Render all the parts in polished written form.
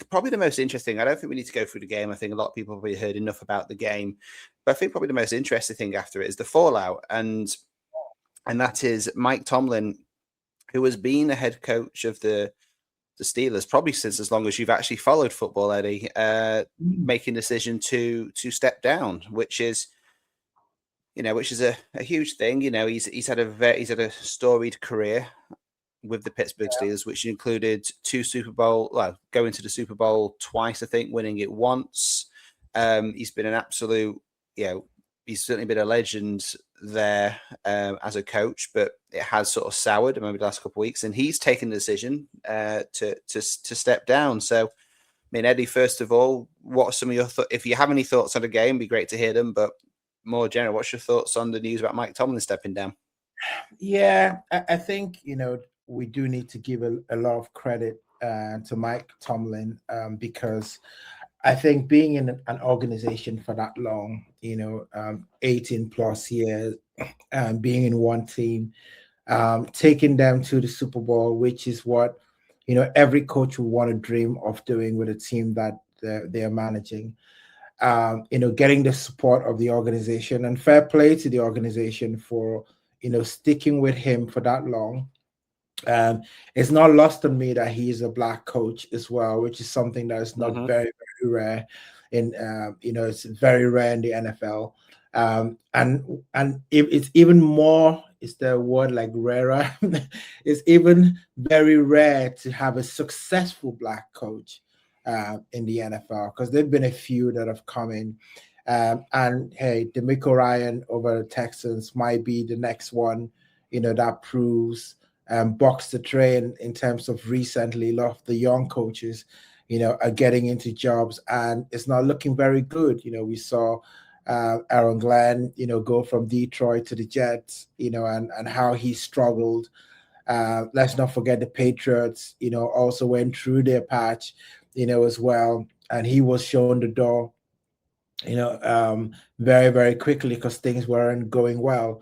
probably the most interesting, I don't think we need to go through the game. I think a lot of people probably heard enough about the game, but I think probably the most interesting thing after it is the fallout. And that is Mike Tomlin, who has been the head coach of the Steelers probably since as long as you've actually followed football, Eddie, making a decision to step down, which is a huge thing. He's had a storied career with the Pittsburgh Steelers, which included going to the Super Bowl twice, I think, winning it once. He's been an absolute, he's certainly been a legend there as a coach, but it has sort of soured maybe the last couple of weeks, and he's taken the decision to step down. So, I mean, Eddie, first of all, what are some of your thoughts? If you have any thoughts on the game, it'd be great to hear them, but more general, what's your thoughts on the news about Mike Tomlin stepping down? Yeah, I think, we do need to give a lot of credit to Mike Tomlin because I think being in an organization for that long, 18 plus years, being in one team, taking them to the Super Bowl, which is what, every coach would want to dream of doing with a team that they're managing. Getting the support of the organization, and fair play to the organization for, sticking with him for that long. It's not lost on me that he's a Black coach as well, which is something that is not very, very rare. It's very rare in the NFL. And it's even more, is the word like rarer? It's even very rare to have a successful Black coach in the NFL, because there've been a few that have come in. And hey, DeMeco Ryan over the Texans might be the next one, that proves box the train in terms of recently. A lot of the young coaches, are getting into jobs, and it's not looking very good. We saw Aaron Glenn, go from Detroit to the Jets, and how he struggled. Let's not forget the Patriots, also went through their patch, as well. And he was shown the door, very, very quickly because things weren't going well,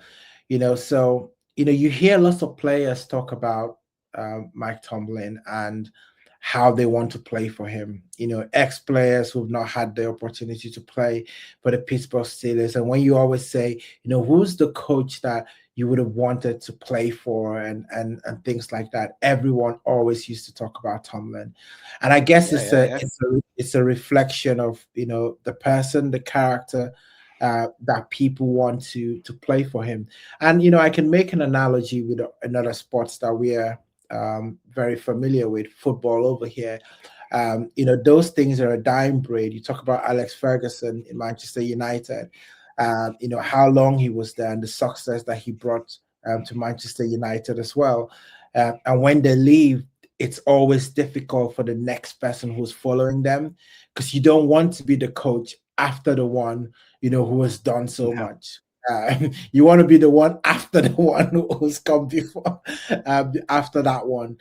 so, you hear lots of players talk about Mike Tomlin and how they want to play for him, ex-players who've not had the opportunity to play for the Pittsburgh Steelers. And when you always say, who's the coach that you would have wanted to play for and things like that, everyone always used to talk about Tomlin. And I guess it's a reflection of, the person, the character, that people want to play for him. And, I can make an analogy with another sports that we are very familiar with, football over here. Those things are a dying breed. You talk about Alex Ferguson in Manchester United, how long he was there and the success that he brought to Manchester United as well. And when they leave, it's always difficult for the next person who's following them, because you don't want to be the coach after the one, who has done so much. You want to be the one after the one who's come before, after that one.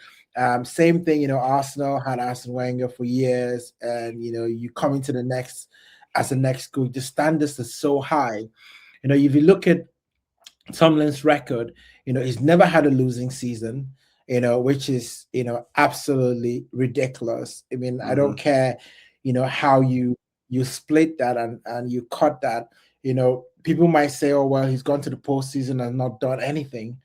Same thing, Arsenal had Arsene Wenger for years, and, you come into the next, as the next coach, the standards are so high. If you look at Tomlin's record, he's never had a losing season, which is, absolutely ridiculous. I mean, I don't care, how you split that and you cut that. People might say, oh, well, he's gone to the postseason and not done anything.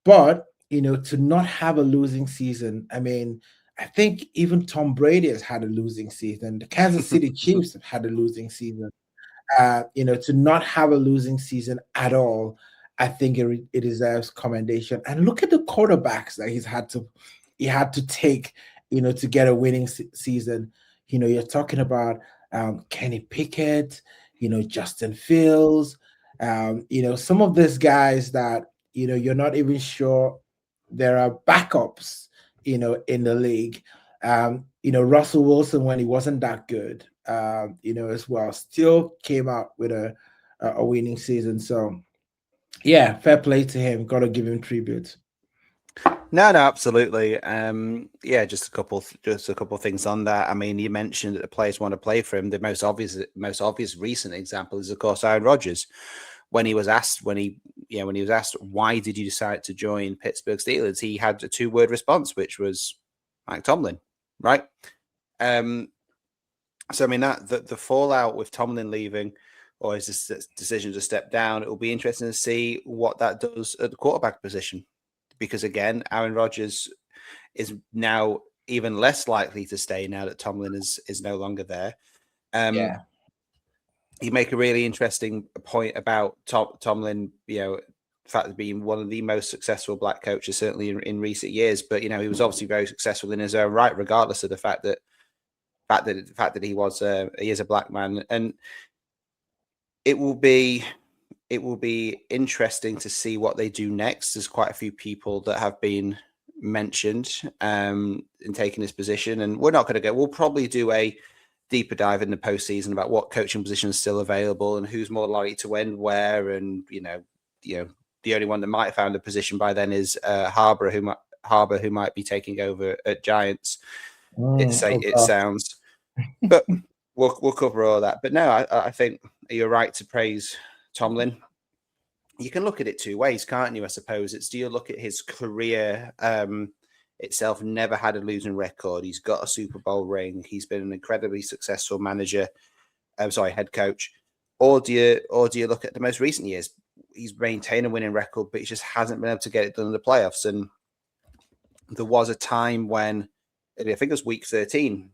But, to not have a losing season, I mean, I think even Tom Brady has had a losing season. The Kansas City Chiefs have had a losing season. To not have a losing season at all, I think it deserves commendation. And look at the quarterbacks that he had to take, to get a winning season. You're talking about Kenny Pickett, Justin Fields, some of these guys that, you're not even sure there are backups, in the league. Russell Wilson, when he wasn't that good, as well, still came out with a winning season. So, yeah, fair play to him. Got to give him tribute. No, absolutely. Just a couple of things on that. I mean, you mentioned that the players want to play for him. The most obvious recent example is, of course, Aaron Rodgers. When he was asked, why did you decide to join Pittsburgh Steelers, he had a 2-word response, which was Mike Tomlin, right? So I mean that the fallout with Tomlin leaving, or his decision to step down, it will be interesting to see what that does at the quarterback position, because again, Aaron Rodgers is now even less likely to stay now that Tomlin is no longer there. Yeah. You make a really interesting point about Tomlin, you know, the fact of being one of the most successful black coaches, certainly in recent years. But, you know, he was obviously very successful in his own right, regardless of the fact that he is a black man. And it will be interesting to see what they do next. There's quite a few people that have been mentioned in taking this position, and we're not going to go. We'll probably do a deeper dive in the postseason about what coaching positions are still available and who's more likely to end where. And you know, the only one that might have found a position by then is Harbour, who might be taking over at Giants. It sounds, but we'll cover all that. But no, I think you're right to praise Tomlin. You can look at it two ways, can't you? I suppose do you look at his career itself, never had a losing record. He's got a Super Bowl ring. He's been an incredibly successful head coach. Or do you look at the most recent years? He's maintained a winning record, but he just hasn't been able to get it done in the playoffs. And there was a time when, I think it was week 13,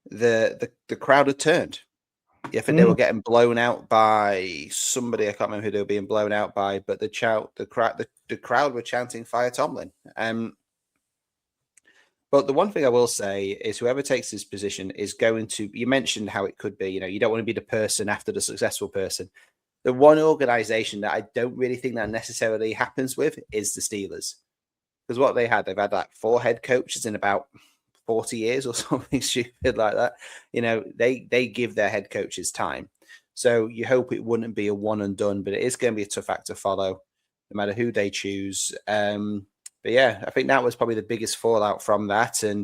the crowd had turned. I think they were getting blown out by somebody. I can't remember who they were being blown out by, but the crowd were chanting "Fire Tomlin." But the one thing I will say is, whoever takes this position is going to. You mentioned how it could be. You know, you don't want to be the person after the successful person. The one organization that I don't really think that necessarily happens with is the Steelers, because what they've had like 4 head coaches in about 40 years or something stupid like that. You know, they give their head coaches time. So you hope it wouldn't be a one and done, but it is going to be a tough act to follow no matter who they choose. But yeah, I think that was probably the biggest fallout from that. And